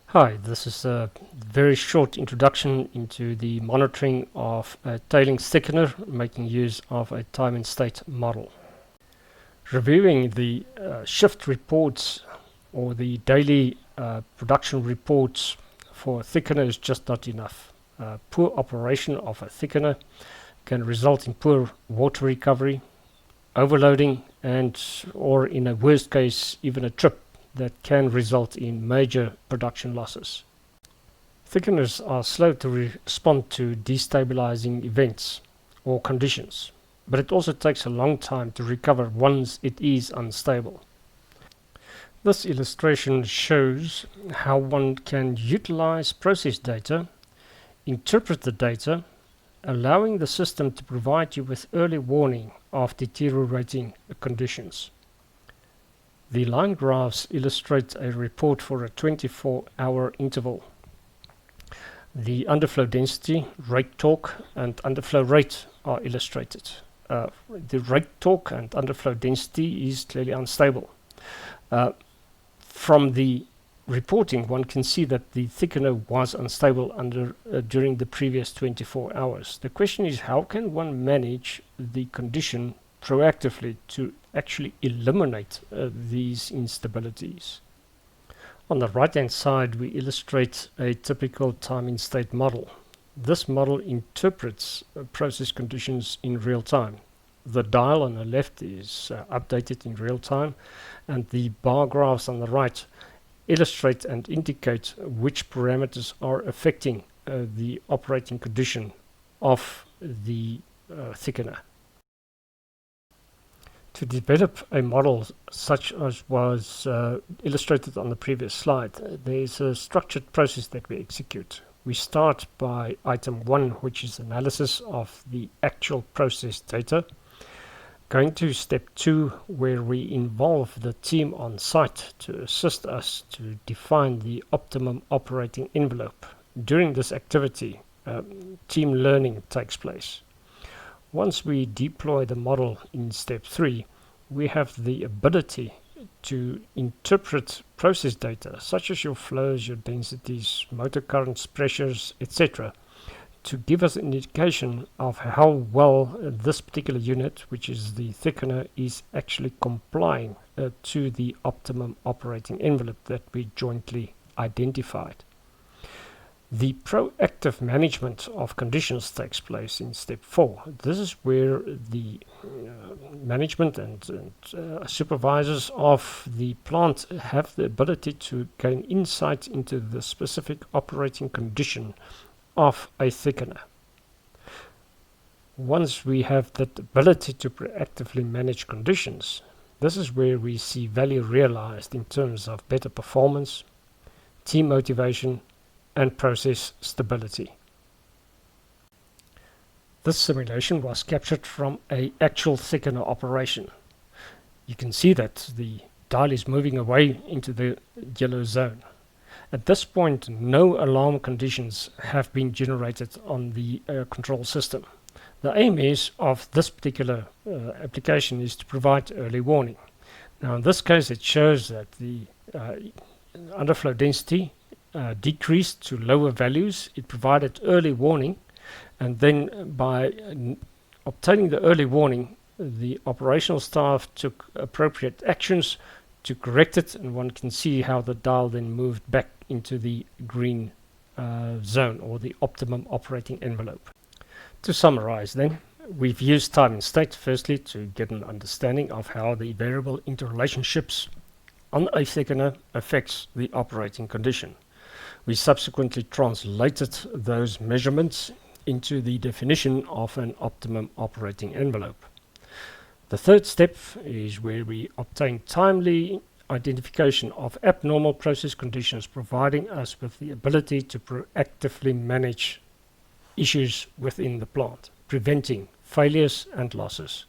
Hi, this is a very short introduction into the monitoring of a tailings thickener making use of a time and state model. Reviewing the shift reports or the daily production reports for a thickener is just not enough. Poor operation of a thickener can result in poor water recovery, overloading, and or in a worst case even a trip that can result in major production losses. Thickeners are slow to respond to destabilizing events or conditions, but it also takes a long time to recover once it is unstable. This illustration shows how one can utilize process data, interpret the data, allowing the system to provide you with early warning of deteriorating conditions. The line graphs illustrate a report for a 24-hour interval. The underflow density, rate torque, and underflow rate are illustrated. The rate torque and underflow density is clearly unstable. From the reporting, one can see that the thickener was unstable during the previous 24 hours. The question is, how can one manage the condition proactively to actually eliminate these instabilities? On the right hand side, we illustrate a typical time in state model. This model interprets process conditions in real time. The dial on the left is updated in real time, and the bar graphs on the right illustrate and indicate which parameters are affecting the operating condition of the thickener. To develop a model such as was illustrated on the previous slide, there's a structured process that we execute. We start by item 1, which is analysis of the actual process data. Going to step 2, where we involve the team on site to assist us to define the optimum operating envelope. During this activity, team learning takes place. Once we deploy the model in step 3, we have the ability to interpret process data such as your flows, your densities, motor currents, pressures, etc., to give us an indication of how well this particular unit, which is the thickener, is actually complying to the optimum operating envelope that we jointly identified. The proactive management of conditions takes place in step 4. This is where the management and supervisors of the plant have the ability to gain insight into the specific operating condition of a thickener. Once we have that ability to proactively manage conditions, this is where we see value realized in terms of better performance, team motivation, and process stability. This simulation was captured from an actual thickener operation. You can see that the dial is moving away into the yellow zone. At this point, no alarm conditions have been generated on the control system. The aim of this particular application is to provide early warning. Now in this case, it shows that the underflow density decreased to lower values. It provided early warning, and then by obtaining the early warning, the operational staff took appropriate actions to correct it, and one can see how the dial then moved back into the green zone, or the optimum operating envelope. To summarize then, we've used time and state firstly to get an understanding of how the variable interrelationships on a thickener affects the operating condition. We subsequently translated those measurements into the definition of an optimum operating envelope. The third step is where we obtain timely identification of abnormal process conditions, providing us with the ability to proactively manage issues within the plant, preventing failures and losses.